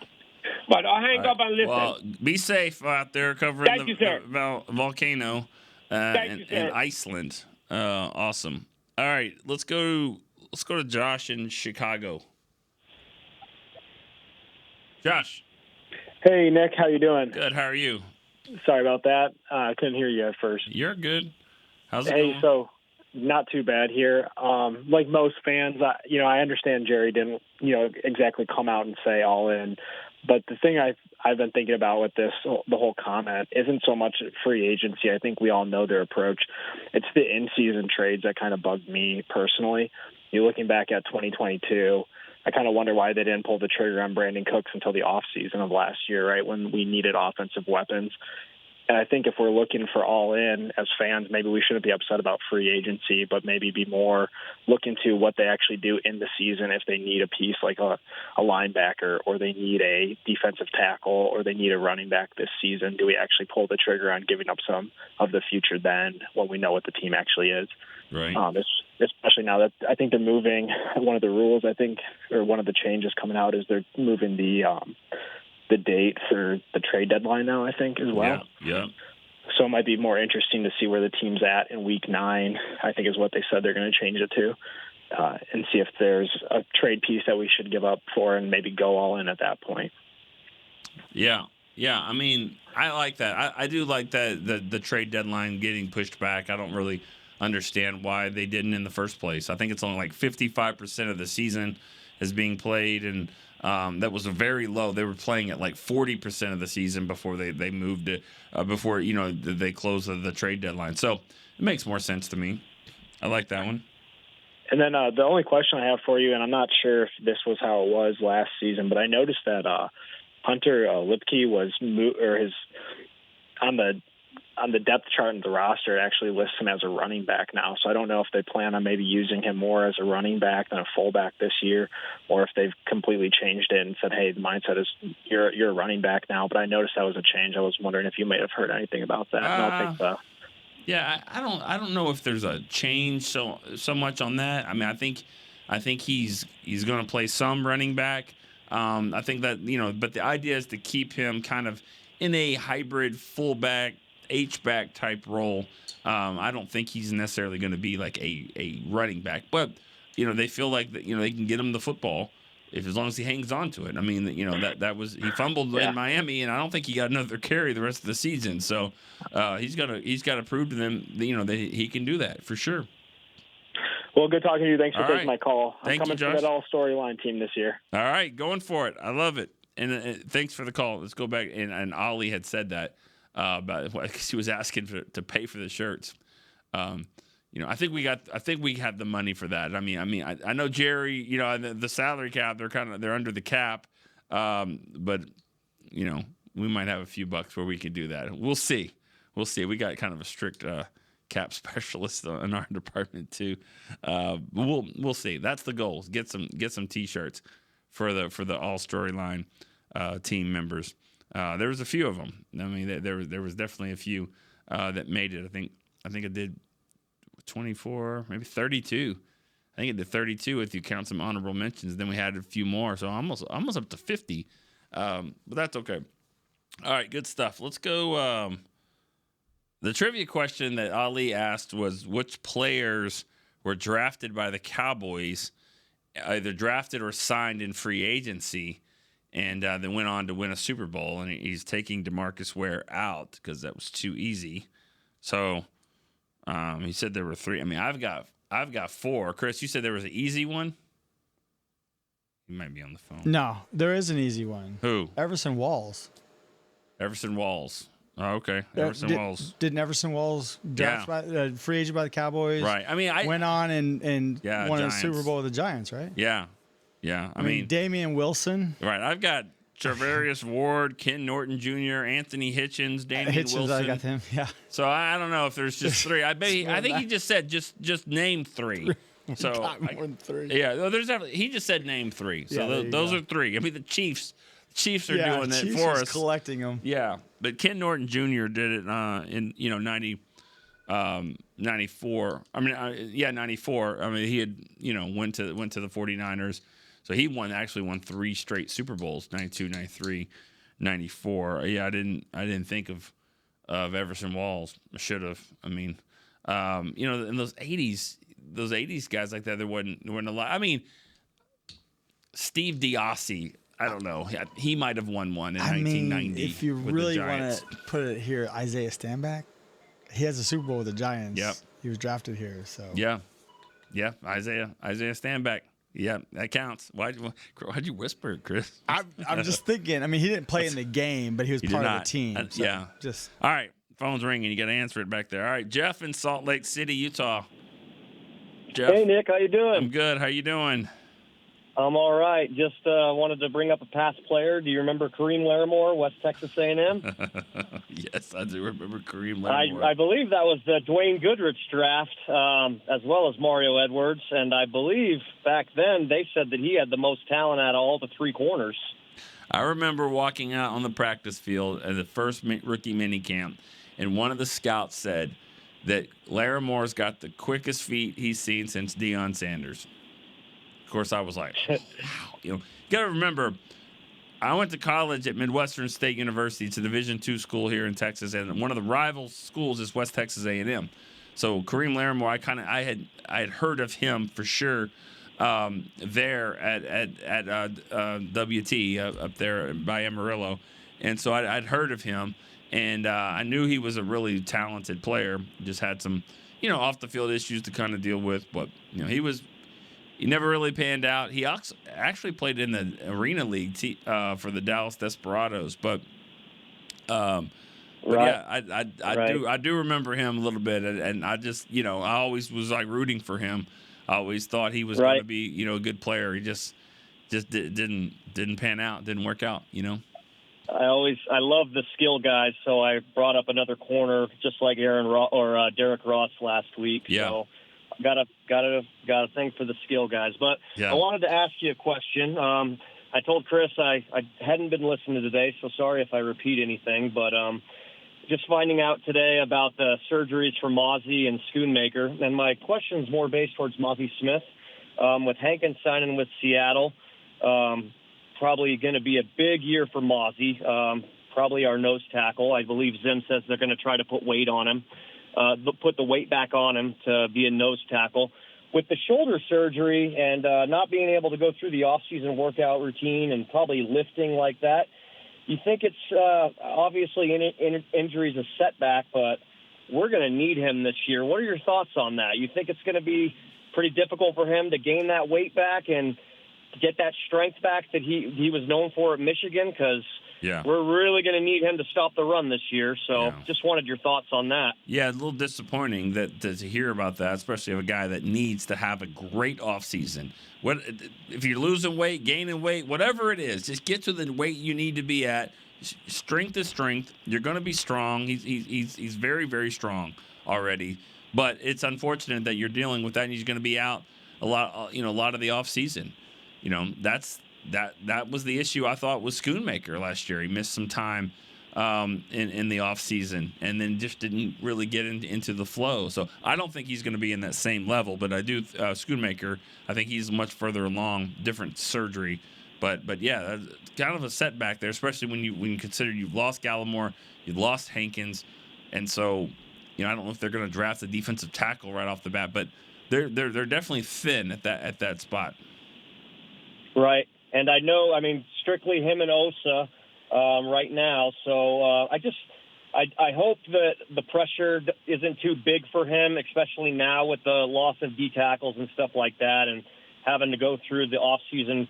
But I'll hang up and listen. Well, be safe out there covering the volcano in Iceland. Awesome. All right, let's go to Josh in Chicago. Josh. Hey, Nick. How you doing? Good. How are you? Sorry about that. I couldn't hear you at first. You're good. How's it going? Hey, so not too bad here. Like most fans, I understand Jerry didn't, exactly come out and say all in. But the thing I've been thinking about with the whole comment isn't so much free agency. I think we all know their approach. It's the in-season trades that kind of bugged me personally. Looking back at 2022, I kind of wonder why they didn't pull the trigger on Brandon Cooks until the offseason of last year, right, when we needed offensive weapons. And I think if we're looking for all in as fans, maybe we shouldn't be upset about free agency, but maybe be more looking to what they actually do in the season. If they need a piece like a linebacker, or they need a defensive tackle, or they need a running back this season, do we actually pull the trigger on giving up some of the future then when we know what the team actually is? Right. Especially now that I think they're moving. One of the rules, or one of the changes coming out is they're moving the date for the trade deadline now, I think, as well. Yeah. So it might be more interesting to see where the team's at in Week 9, I think is what they said they're going to change it to, and see if there's a trade piece that we should give up for and maybe go all in at that point. Yeah. I mean, I like that. I do like that the trade deadline getting pushed back. I don't really understand why they didn't in the first place. I think it's only like 55% of the season is being played, and that was a very low. They were playing at like 40% of the season before they moved it, before they closed the trade deadline. So it makes more sense to me. I like that one. And then the only question I have for you, and I'm not sure if this was how it was last season, but I noticed that Hunter Lipke was on the on the depth chart in the roster, it actually lists him as a running back now. So I don't know if they plan on maybe using him more as a running back than a fullback this year, or if they've completely changed it and said, hey, the mindset is you're a running back now. But I noticed that was a change. I was wondering if you may have heard anything about that. And I'll take the. Yeah, I don't know if there's a change so much on that. I mean, I think he's going to play some running back. I think that, but the idea is to keep him kind of in a hybrid fullback, H-back type role. I don't think he's necessarily going to be like a running back, but they feel like that they can get him the football as long as he hangs on to it. I mean, that was he fumbled in Miami, and I don't think he got another carry the rest of the season. So he's got to prove to them that he can do that for sure. Well, good talking to you. Thanks for taking my call. I'm coming Josh. for that all storyline team this year. All right, going for it. I love it. And thanks for the call. Let's go back. And Ollie had said that about because he was asking to pay for the shirts. I think we have the money for that. I mean, I know Jerry. The salary cap. They're under the cap. But we might have a few bucks where we can do that. We'll see. We got kind of a strict cap specialist in our department too. We'll see. That's the goal. Get some T-shirts for the all storyline team members. There was a few of them. I mean, there was definitely a few that made it. I think it did 24, maybe 32. I think it did 32 if you count some honorable mentions. Then we had a few more, so almost up to 50. But that's okay. All right, good stuff. Let's go. The trivia question that Ali asked was which players were drafted by the Cowboys, either drafted or signed in free agency, and then went on to win a Super Bowl. And he's taking DeMarcus Ware out because that was too easy. So he said there were 3. I mean, I've got 4. Chris, you said there was an easy one? You might be on the phone. No, there is an easy one. Who? Everson Walls. Everson Walls. Oh, okay. Everson Walls. Didn't Everson Walls draft by free agent by the Cowboys? Right. I mean, went on and won Giants. a Super Bowl with the Giants, right? Yeah. I mean, Damian Wilson. Right. I've got Charvarius Ward, Ken Norton Jr., Anthony Hitchens, Damian Wilson. I got him. Yeah. So I don't know if there's just 3. I think he just said just name 3. So got more than 3. Yeah. There's definitely he just said name 3. So those are 3. I mean, the Chiefs are doing that for us. Collecting them. Yeah, but Ken Norton Jr. did it in 94. I mean, 94. I mean, he had went to the 49ers, so he actually won 3 straight Super Bowls: 92, 93, 94. Yeah, I didn't think of Everson Walls. I should have. I mean, in those 80s guys like that, there wasn't a lot. I mean, Steve Diassi. I don't know. He might have won one in 1990. If you really want to put it here, Isaiah Stanback, he has a Super Bowl with the Giants. Yep. He was drafted here. So yeah, Isaiah Stanback. Yeah, that counts. Why'd you whisper, Chris? I'm just thinking. I mean, he didn't play in the game, but he was part of the team. So yeah. Just all right. Phone's ringing. You got to answer it back there. All right, Jeff in Salt Lake City, Utah. Jeff. Hey, Nick. How you doing? I'm good. How you doing? I'm all right. Just wanted to bring up a past player. Do you remember Kareem Larimore, West Texas A&M? Yes, I do remember Kareem Larimore. I believe that was the Dwayne Goodrich draft, as well as Mario Edwards. And I believe back then they said that he had the most talent out of all the 3 corners. I remember walking out on the practice field at the first rookie minicamp, and one of the scouts said that Larimore's got the quickest feet he's seen since Deion Sanders. Of course, I was like, wow. You got to remember, I went to college at Midwestern State University. It's a Division II school here in Texas, and one of the rival schools is West Texas A&M. So Kareem Larimore, I had heard of him for sure there at WT up there by Amarillo, and so I'd heard of him, and I knew he was a really talented player. Just had some off the field issues to kind of deal with, but he never really panned out. He actually played in the Arena League for the Dallas Desperados, but yeah, I do remember him a little bit, and I just I always was like rooting for him. I always thought he was going to be a good player. He just didn't pan out, didn't work out. I love the skill guys, so I brought up another corner just like Derek Ross last week. Yeah. So got a thing for the skill guys. But Yeah. I wanted to ask you a question. I told Chris I hadn't been listening today, so sorry if I repeat anything. But just finding out today about the surgeries for Mozzie and Schoonmaker, and my question is more based towards Mozzie Smith. With Hankins signing with Seattle, probably going to be a big year for Mozzie, probably our nose tackle. I believe Zim says they're going to try to put weight on him, put the weight back on him to be a nose tackle. With the shoulder surgery and not being able to go through the off-season workout routine and probably lifting like that, you think it's obviously injury is a setback, but we're going to need him this year. What are your thoughts on that? You think it's going to be pretty difficult for him to gain that weight back and get that strength back that he was known for at Michigan? Because we're really going to need him to stop the run this year. So just wanted your thoughts on that. Yeah, a little disappointing to hear about that, especially of a guy that needs to have a great offseason. What if you're losing weight, gaining weight, whatever it is, just get to the weight you need to be at. Strength is strength. You're going to be strong. He's very, very strong already. But it's unfortunate that you're dealing with that, and he's going to be out a lot of the offseason. That was the issue I thought was Schoonmaker last year. He missed some time in the offseason and then just didn't really get into the flow. So I don't think he's going to be in that same level, but I do Schoonmaker, I think he's much further along, different surgery. But yeah, kind of a setback there, especially when you consider you've lost Gallimore, you've lost Hankins, and so I don't know if they're going to draft a defensive tackle right off the bat, but they're definitely thin at that spot. Right. And I know, strictly him and Osa right now. So I hope that the pressure isn't too big for him, especially now with the loss of D tackles and stuff like that, and having to go through the off-season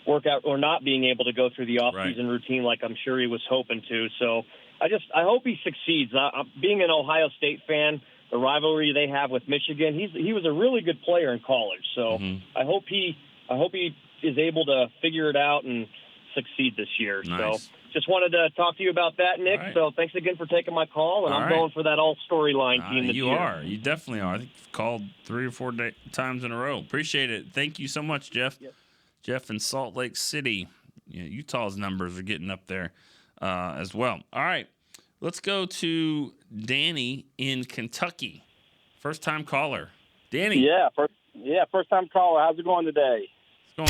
workout or not being able to go through the off-season routine like I'm sure he was hoping to. So I hope he succeeds. Being an Ohio State fan, the rivalry they have with Michigan, he was a really good player in college. So I hope he is able to figure it out and succeed this year. Nice. So just wanted to talk to you about that, Nick. Right. So thanks again for taking my call, and I'm going for that all StoryLine team this year. You definitely are. I think you've called 3 or 4 times in a row. Appreciate it. Thank you so much, Jeff. Yep. Jeff in Salt Lake City. Utah's numbers are getting up there as well. All right, let's go to Danny in Kentucky. First-time caller. Danny. Yeah, first-time caller. How's it going today? Here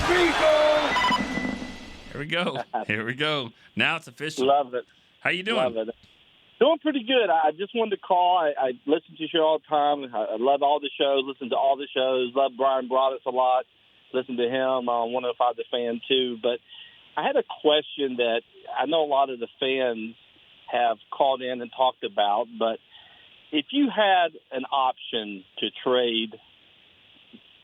we go. Here we go. Now it's official. Love it. How you doing? Love it. Doing pretty good. I just wanted to call. I listen to your show all the time. I love all the shows. Listen to all the shows. Love Brian Broaddus a lot. Listen to him on 105 The Fan too. But I had a question that I know a lot of the fans have called in and talked about. But if you had an option to trade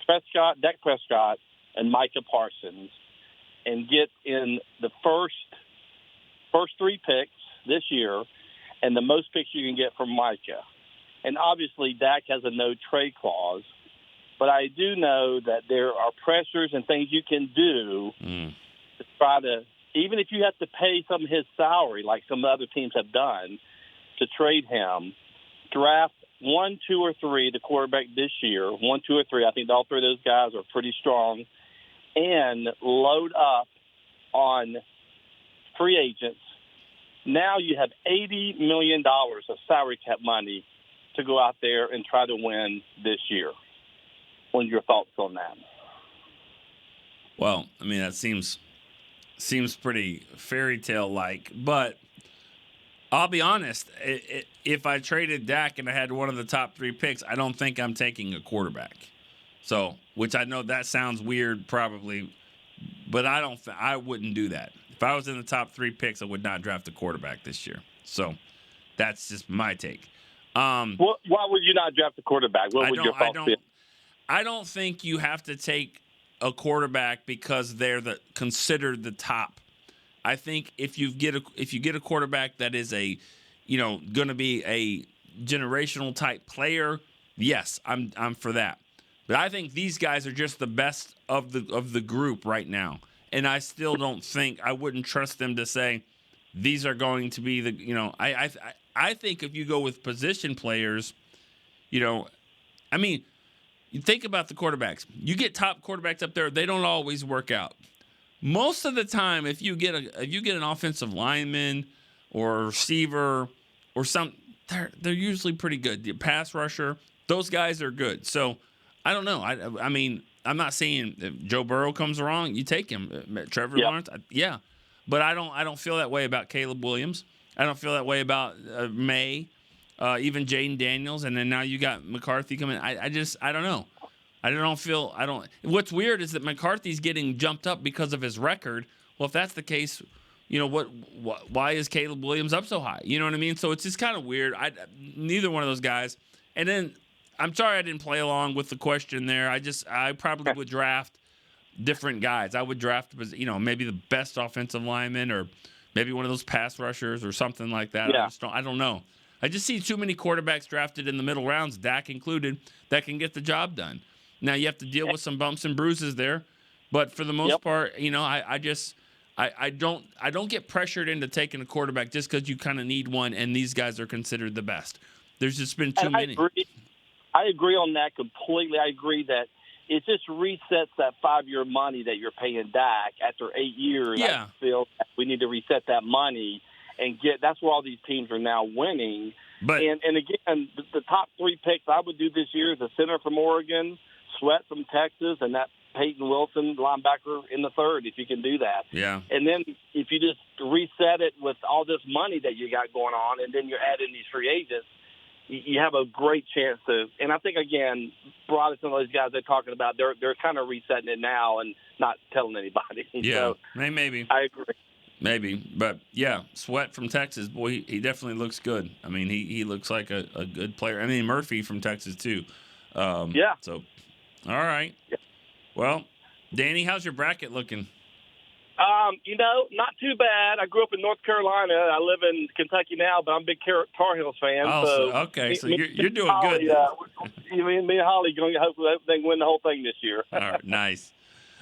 Dak Prescott, and Micah Parsons, and get in the first 3 picks this year, and the most picks you can get from Micah. And obviously, Dak has a no-trade clause, but I do know that there are pressures and things you can do to try to, even if you have to pay some of his salary, like some other teams have done, to trade him, draft 1, 2, or 3 the quarterback this year. 1, 2, or 3. I think all 3 of those guys are pretty strong. And load up on free agents. Now you have $80 million of salary cap money to go out there and try to win this year. What are your thoughts on that? Well, that seems pretty fairy tale like, but I'll be honest. If I traded Dak and I had one of the top 3 picks, I don't think I'm taking a quarterback. So, which I know that sounds weird probably, but I wouldn't do that. If I was in the top 3 picks, I would not draft a quarterback this year. So, that's just my take. Why would you not draft a quarterback? What would your thoughts be? I don't think you have to take a quarterback because they're considered the top. I think if you get a quarterback that is going to be a generational type player, yes, I'm for that. But I think these guys are just the best of the group right now. And I still don't think I wouldn't trust them to say, these are going to be the I think if you go with position players, you think about the quarterbacks. You get top quarterbacks up there, they don't always work out. Most of the time, if you get an offensive lineman or a receiver or they're usually pretty good. The pass rusher, those guys are good. So I don't know. I mean, I'm not saying if Joe Burrow comes along, you take him. Trevor Lawrence, yeah. But I don't feel that way about Caleb Williams. I don't feel that way about May, even Jaden Daniels, and then now you got McCarthy coming. I don't know. What's weird is that McCarthy's getting jumped up because of his record. Well, if that's the case, why is Caleb Williams up so high? You know what I mean? So it's just kind of weird. Neither one of those guys. And then I'm sorry I didn't play along with the question there. I probably would draft different guys. I would draft, maybe the best offensive lineman or maybe one of those pass rushers or something like that. Yeah. I don't know. I just see too many quarterbacks drafted in the middle rounds, Dak included, that can get the job done. Now you have to deal with some bumps and bruises there, but for the most part, I don't get pressured into taking a quarterback just because you kind of need one, and these guys are considered the best. There's just been too many. I agree on that completely. I agree that it just resets that 5-year money that you're paying Dak after 8 years. Yeah. I feel we need to reset that money and that's where all these teams are now winning. But and again, the top 3 picks I would do this year is a center from Oregon, Sweat from Texas, and that Peyton Wilson linebacker in the 3rd, if you can do that. Yeah. And then if you just reset it with all this money that you got going on, and then you're adding these free agents, you have a great chance to. And I think, again, Broad and some of those guys they're talking about, they're kind of resetting it now and not telling anybody. Yeah, so, maybe. I agree. Maybe. But, yeah, Sweat from Texas, boy, he definitely looks good. I mean, he looks like a good player. I mean, Murphy from Texas, too. Yeah. So, all right. Yeah. Well, Danny, how's your bracket looking? Not too bad. I grew up in North Carolina. I live in Kentucky now, but I'm a big Tar Heels fan. Oh, okay. So you're doing good. Me and Holly going to hopefully win the whole thing this year. All right, nice.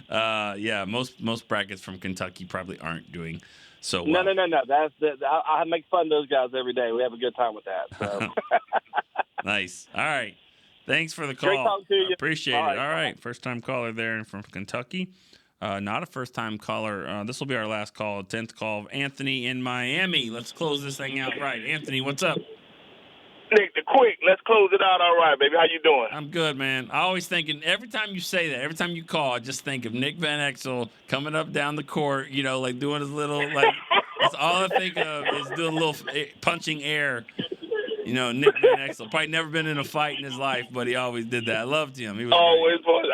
Yeah, most brackets from Kentucky probably aren't doing so well. No. I make fun of those guys every day. We have a good time with that. So. Nice. All right. Thanks for the call. Great talking to you. Appreciate it. All right. First-time caller there from Kentucky. Not a first-time caller. This will be our last call, 10th call of Anthony in Miami. Let's close this thing out right. Anthony, what's up? Nick, let's close it out all right, baby. How you doing? I'm good, man. I always thinking, every time you say that, every time you call, I just think of Nick Van Exel coming up down the court, like doing his little, that's all I think of is doing a little punching air. Nick Van Exel. Probably never been in a fight in his life, but he always did that. I loved him. He was always fun.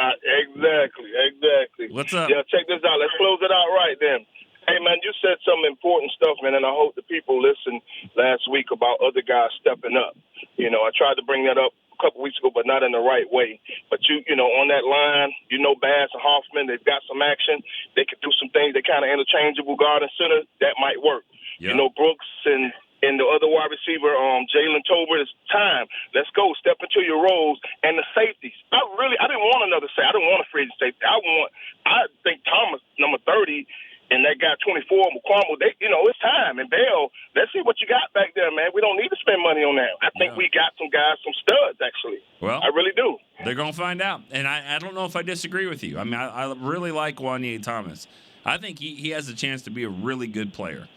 Exactly. What's up? Yeah, check this out. Let's close it out right then. Hey, man, you said some important stuff, man, and I hope the people listened last week about other guys stepping up. I tried to bring that up a couple weeks ago, but not in the right way. But, on that line, Bass and Hoffman, they've got some action. They can do some things. They're kind of interchangeable guard and center. That might work. Yep. Brooks and the other wide receiver, Jalen Tolbert, it's time. Let's go. Step into your roles. And the safeties. I didn't want another safety. I didn't want a free safety. I think Thomas, number 30, and that guy 24, McCormick, it's time. And Bell, let's see what you got back there, man. We don't need to spend money on that. I think we got some guys, some studs, actually. Well, I really do. They're going to find out. And I don't know if I disagree with you. I mean, I really like Wanye Thomas. I think he has a chance to be a really good player.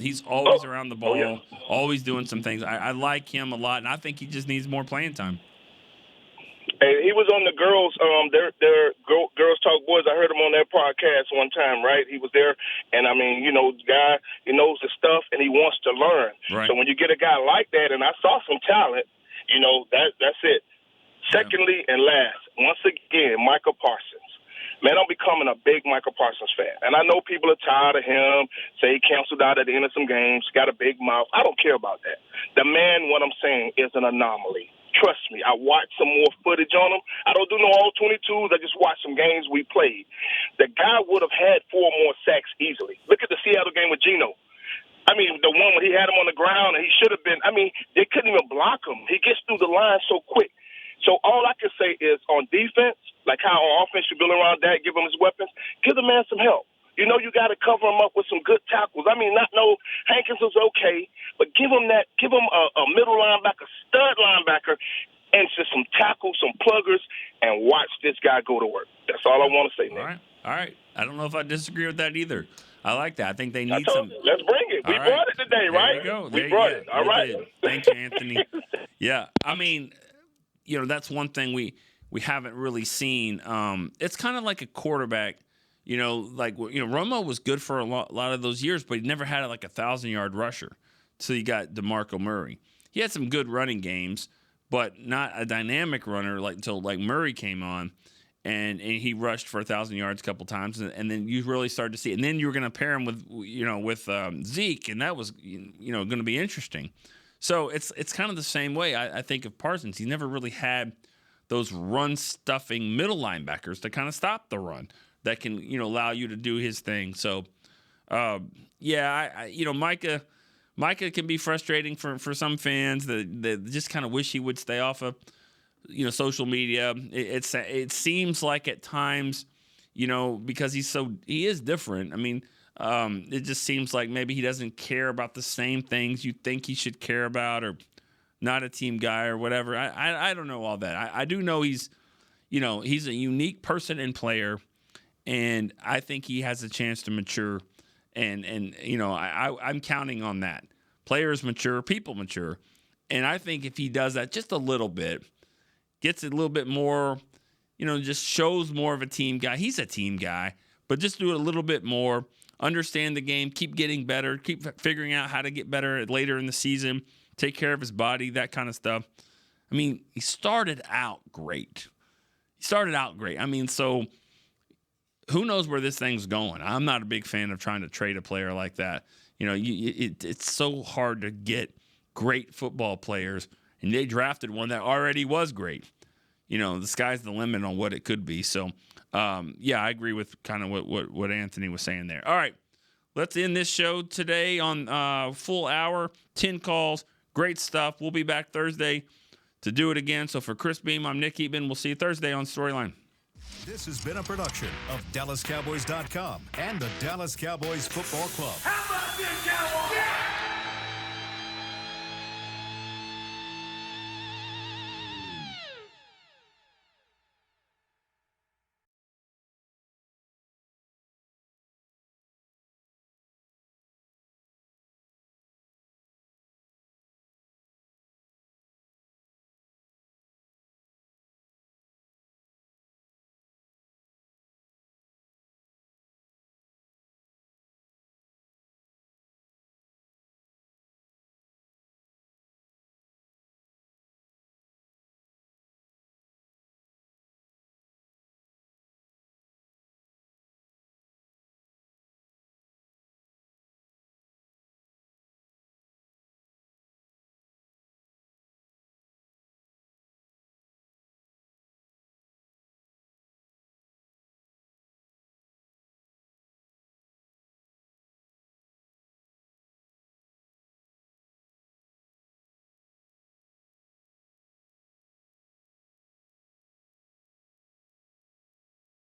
He's always around the ball, always doing some things. I like him a lot, and I think he just needs more playing time. Hey, he was on the girls, their Girls Talk Boys. I heard him on their podcast one time, right? He was there, and the guy, he knows the stuff, and he wants to learn. Right. So when you get a guy like that, and I saw some talent, that's it. Secondly and last, once again, Michael Parsons. Man, I'm becoming a big Michael Parsons fan. And I know people are tired of him, say he canceled out at the end of some games, got a big mouth. I don't care about that. The man, what I'm saying, is an anomaly. Trust me, I watched some more footage on him. I don't do no all 22s. I just watched some games we played. The guy would have had 4 more sacks easily. Look at the Seattle game with Geno. The one when he had him on the ground and he should have been, they couldn't even block him. He gets through the line so quick. So all I can say is on defense, like how on offense you build around that, give him his weapons, give the man some help. You know, you got to cover him up with some good tackles. I mean, Hankins was okay, but give him a middle linebacker, stud linebacker, and just some tackles, some pluggers, and watch this guy go to work. That's all I want to say, Nick. All right. I don't know if I disagree with that either. I like that. I think they need some. Let's bring it. We brought it today, right? There you go. We brought it. All right. Did. Thank you, Anthony. Yeah. I mean, you know, that's one thing we haven't really seen. It's kind of like a quarterback. You know, like, you know, Romo was good for a lot of those years, but he never had like a 1,000-yard rusher. So you got DeMarco Murray. He had some good running games, but not a dynamic runner until Murray came on. And he rushed for 1,000 yards a couple times, and then you really started to see it. And then you were going to pair him with Zeke, and that was going to be interesting. So it's kind of the same way I think of Parsons. He never really had those run-stuffing middle linebackers to kind of stop the run that can allow you to do his thing. So Micah can be frustrating for some fans that just kind of wish he would stay off of social media. It seems like at times, because he is different. I mean, it just seems like maybe he doesn't care about the same things you think he should care about, or not a team guy or whatever. I don't know all that. I do know he's a unique person and player, and I think he has a chance to mature. And I'm counting on that. Players mature, people mature, and I think if he does that just a little bit, gets a little bit more, just shows more of a team guy. He's a team guy, but just do it a little bit more, understand the game, keep getting better, keep figuring out how to get better later in the season, take care of his body, that kind of stuff. I mean, he started out great. I mean, so who knows where this thing's going? I'm not a big fan of trying to trade a player like that. It's so hard to get great football players, and they drafted one that already was great. The sky's the limit on what it could be. So, I agree with kind of what Anthony was saying there. All right, let's end this show today on full hour, 10 calls, great stuff. We'll be back Thursday to do it again. So for Chris Beam, I'm Nick Eatman. We'll see you Thursday on StoryLine. This has been a production of DallasCowboys.com and the Dallas Cowboys Football Club. How about this,